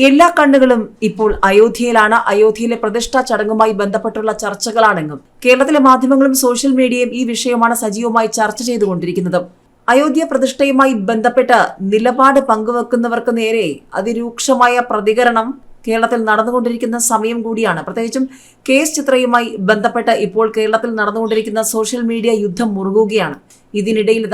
എല്ലാ കണ്ണുകളും ഇപ്പോൾ അയോധ്യയിലാണ്. അയോധ്യയിലെ പ്രതിഷ്ഠാ ചടങ്ങുമായി ബന്ധപ്പെട്ടുള്ള ചർച്ചകളാണെങ്കിലും കേരളത്തിലെ മാധ്യമങ്ങളും സോഷ്യൽ മീഡിയയും ഈ വിഷയമാണ് സജീവമായി ചർച്ച ചെയ്തുകൊണ്ടിരിക്കുന്നത്. അയോധ്യ പ്രതിഷ്ഠയുമായി ബന്ധപ്പെട്ട് നിലപാട് പങ്കുവെക്കുന്നവർക്ക് നേരെ അതിരൂക്ഷമായ പ്രതികരണം കേരളത്തിൽ നടന്നുകൊണ്ടിരിക്കുന്ന സമയം കൂടിയാണ്. പ്രത്യേകിച്ചും കേസ് ചിത്രയുമായി ബന്ധപ്പെട്ട് ഇപ്പോൾ കേരളത്തിൽ നടന്നുകൊണ്ടിരിക്കുന്ന സോഷ്യൽ മീഡിയ യുദ്ധം മുറുകുകയാണ്. ഇതിനിടയിൽ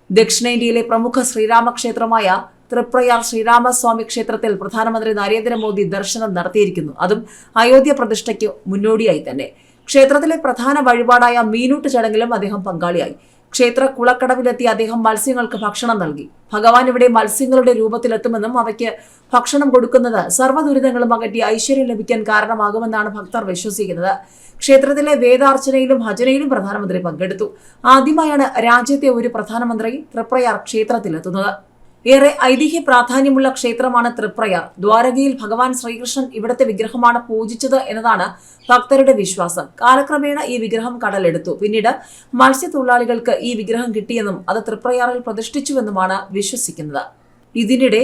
ദക്ഷിണേന്ത്യയിലെ പ്രമുഖ ശ്രീരാമക്ഷേത്രമായ തൃപ്രയാർ ശ്രീരാമസ്വാമി ക്ഷേത്രത്തിൽ പ്രധാനമന്ത്രി നരേന്ദ്രമോദി ദർശനം നടത്തിയിരിക്കുന്നു. അതും അയോധ്യ പ്രതിഷ്ഠയ്ക്ക് മുന്നോടിയായി തന്നെ. ക്ഷേത്രത്തിലെ പ്രധാന വഴിപാടായ മീനൂട്ട് ചടങ്ങിലും അദ്ദേഹം പങ്കാളിയായി. ക്ഷേത്ര കുളക്കടവിലെത്തിയ അദ്ദേഹം മത്സ്യങ്ങൾക്ക് ഭക്ഷണം നൽകി. ഭഗവാൻ ഇവിടെ മത്സ്യങ്ങളുടെ രൂപത്തിലെത്തുമെന്നും അവയ്ക്ക് ഭക്ഷണം കൊടുക്കുന്നത് സർവ്വദുരിതങ്ങളും അകറ്റി ഐശ്വര്യം ലഭിക്കാൻ കാരണമാകുമെന്നാണ് ഭക്തർ വിശ്വസിക്കുന്നത്. ക്ഷേത്രത്തിലെ വേദാർച്ചനയിലും ഭജനയിലും പ്രധാനമന്ത്രി പങ്കെടുത്തു. ആദ്യമായാണ് രാജ്യത്തെ ഒരു പ്രധാനമന്ത്രി തൃപ്രയാർ ക്ഷേത്രത്തിലെത്തുന്നത്. ഏറെ ഐതിഹ്യ പ്രാധാന്യമുള്ള ക്ഷേത്രമാണ് തൃപ്രയാർ. ദ്വാരകയിൽ ഭഗവാൻ ശ്രീകൃഷ്ണൻ ഇവിടത്തെ വിഗ്രഹമാണ് പൂജിച്ചത് എന്നതാണ് ഭക്തരുടെ വിശ്വാസം. കാലക്രമേണ ഈ വിഗ്രഹം കടലെടുത്തു. പിന്നീട് മത്സ്യത്തൊഴിലാളികൾക്ക് ഈ വിഗ്രഹം കിട്ടിയെന്നും അത് തൃപ്രയാറിൽ പ്രതിഷ്ഠിച്ചുവെന്നുമാണ് വിശ്വസിക്കുന്നത്. ഇതിനിടെ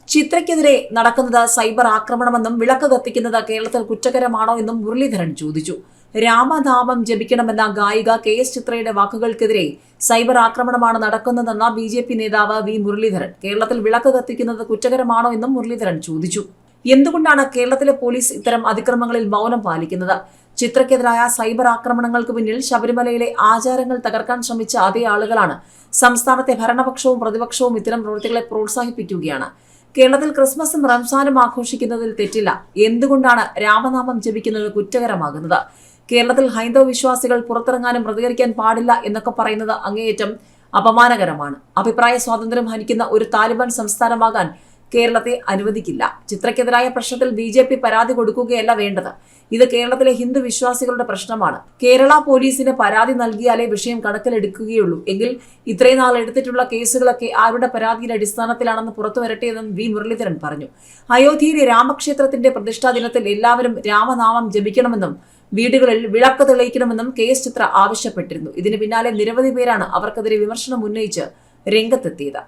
ചിത്രയ്ക്കെതിരെ നടക്കുന്നത് സൈബർ ആക്രമണമെന്നും വിളക്ക് കത്തിക്കുന്നത് കേരളത്തിൽ കുറ്റകരമാണോ എന്നും മുരളീധരൻ ചോദിച്ചു. രാമനാമം ജപിക്കണമെന്ന ഗായിക KS ചിത്രയുടെ വാക്കുകൾക്കെതിരെ സൈബർ ആക്രമണമാണ് നടക്കുന്നതെന്ന BJP നേതാവ് V മുരളീധരൻ. കേരളത്തിൽ വിളക്ക് കത്തിക്കുന്നത് കുറ്റകരമാണോ എന്നും മുരളീധരൻ ചോദിച്ചു. എന്തുകൊണ്ടാണ് കേരളത്തിലെ പോലീസ് ഇത്തരം അതിക്രമങ്ങളിൽ മൗനം പാലിക്കുന്നത്? ചിത്രയ്ക്കെതിരായ സൈബർ ആക്രമണങ്ങൾക്ക് പിന്നിൽ ശബരിമലയിലെ ആചാരങ്ങൾ തകർക്കാൻ ശ്രമിച്ച അതേ ആളുകളാണ്. സംസ്ഥാനത്തെ ഭരണപക്ഷവും പ്രതിപക്ഷവും ഇത്തരം പ്രവൃത്തികളെ പ്രോത്സാഹിപ്പിക്കുകയാണ്. കേരളത്തിൽ ക്രിസ്മസും റംസാനും ആഘോഷിക്കുന്നതിൽ തെറ്റില്ല. എന്തുകൊണ്ടാണ് രാമനാമം ജപിക്കുന്നത് കുറ്റകരമാകുന്നത്? കേരളത്തിൽ ഹൈന്ദവ വിശ്വാസികൾ പുറത്തിറങ്ങാനും പ്രതികരിക്കാൻ പാടില്ല എന്നൊക്കെ പറയുന്നത് അങ്ങേയറ്റം അപമാനകരമാണ്. അഭിപ്രായ സ്വാതന്ത്ര്യം ഹനിക്കുന്ന ഒരു താലിബാൻ സംസ്ഥാനമാകാൻ കേരളത്തെ അനുവദിക്കില്ല. ചിത്രയ്ക്കെതിരായ പ്രശ്നത്തിൽ BJP പരാതി കൊടുക്കുകയല്ല വേണ്ടത്. ഇത് കേരളത്തിലെ ഹിന്ദു വിശ്വാസികളുടെ പ്രശ്നമാണ്. കേരള പോലീസിന് പരാതി നൽകിയാലേ വിഷയം കണക്കിലെടുക്കുകയുള്ളൂ. എങ്കിൽ ഇത്രയും നാൾ എടുത്തിട്ടുള്ള കേസുകളൊക്കെ ആരുടെ പരാതിയുടെ അടിസ്ഥാനത്തിലാണെന്ന് പുറത്തുവരട്ടെയെന്നും V മുരളീധരൻ പറഞ്ഞു. അയോധ്യയിലെ രാമക്ഷേത്രത്തിന്റെ പ്രതിഷ്ഠാ ദിനത്തിൽ എല്ലാവരും രാമനാമം ജപിക്കണമെന്നും വീടുകളിൽ വിളക്ക് തെളിയിക്കണമെന്നും KS ചിത്ര ആവശ്യപ്പെട്ടിരുന്നു. ഇതിന് പിന്നാലെ നിരവധി പേരാണ് അവർക്കെതിരെ വിമർശനം ഉന്നയിച്ച് രംഗത്തെത്തിയത്.